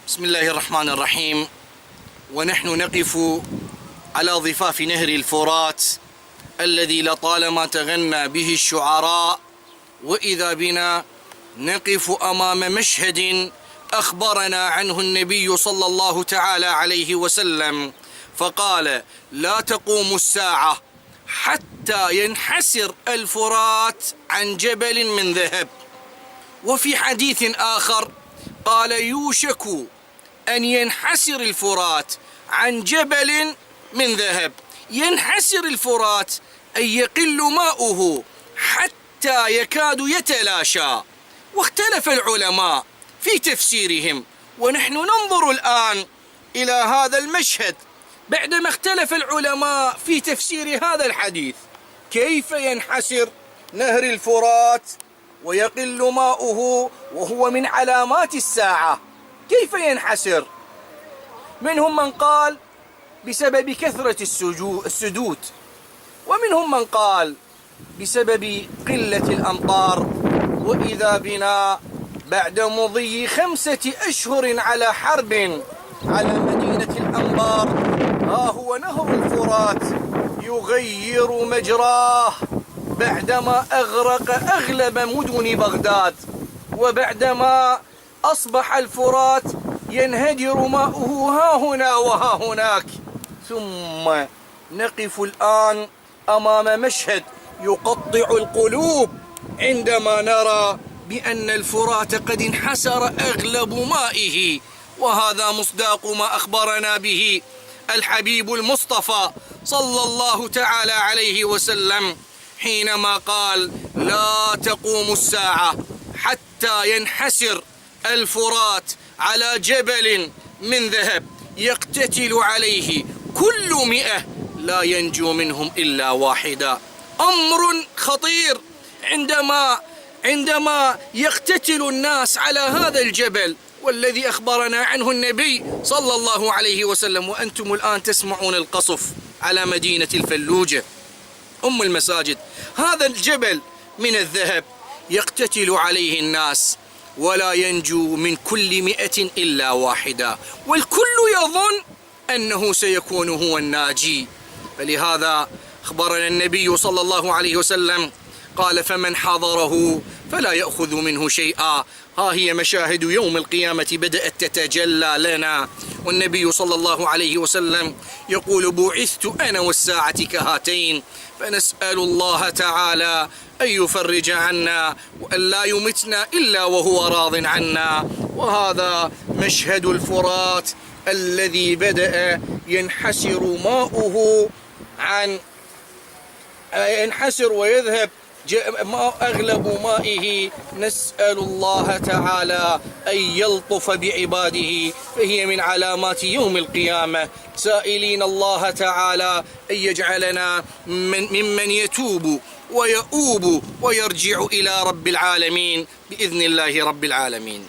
بسم الله الرحمن الرحيم. ونحن نقف على ضفاف نهر الفرات الذي لطالما تغنى به الشعراء، وإذا بنا نقف أمام مشهد أخبرنا عنه النبي صلى الله تعالى عليه وسلم، فقال: لا تقوم الساعة حتى ينحسر الفرات عن جبل من ذهب. وفي حديث آخر قال: يوشك أن ينحسر الفرات عن جبل من ذهب. ينحسر الفرات أي يقل ماؤه حتى يكاد يتلاشى. واختلف العلماء في تفسيرهم، ونحن ننظر الآن إلى هذا المشهد بعدما اختلف العلماء في تفسير هذا الحديث. كيف ينحسر نهر الفرات ويقل ماؤه وهو من علامات الساعة؟ كيف ينحسر؟ منهم من قال بسبب كثرة السدود، ومنهم من قال بسبب قلة الأمطار. وإذا بنا بعد مضي 5 أشهر على حرب على مدينة الأنبار، ها هو نهر الفرات يغير مجراه بعدما أغرق أغلب مدن بغداد، وبعدما أصبح الفرات ينهدر ماؤه ها هنا وها هناك. ثم نقف الآن أمام مشهد يقطع القلوب عندما نرى بأن الفرات قد انحسر أغلب مائه، وهذا مصداق ما أخبرنا به الحبيب المصطفى صلى الله تعالى عليه وسلم حينما قال: لا تقوم الساعة حتى ينحسر الفرات على جبل من ذهب يقتتل عليه كل 100 لا ينجو منهم إلا واحدا. أمر خطير عندما يقتتل الناس على هذا الجبل، والذي أخبرنا عنه النبي صلى الله عليه وسلم. وأنتم الآن تسمعون القصف على مدينة الفلوجة أم المساجد. هذا الجبل من الذهب يقتتل عليه الناس ولا ينجو من كل 100 إلا واحدا، والكل يظن أنه سيكون هو الناجي. فلهذا أخبرنا النبي صلى الله عليه وسلم قال: فمن حضره فلا يأخذ منه شيئا. ها هي مشاهد يوم القيامة بدأت تتجلى لنا، والنبي صلى الله عليه وسلم يقول: بعثت أنا والساعة كهاتين. فنسأل الله تعالى أن يفرج عنا وأن لا يمتنا إلا وهو راض عنا. وهذا مشهد الفرات الذي بدأ ينحسر ماؤه ينحسر ويذهب أغلب مائه. نسأل الله تعالى أن يلطف بعباده، فهي من علامات يوم القيامة، سائلين الله تعالى أن يجعلنا ممن يتوب ويؤوب ويرجع إلى رب العالمين بإذن الله رب العالمين.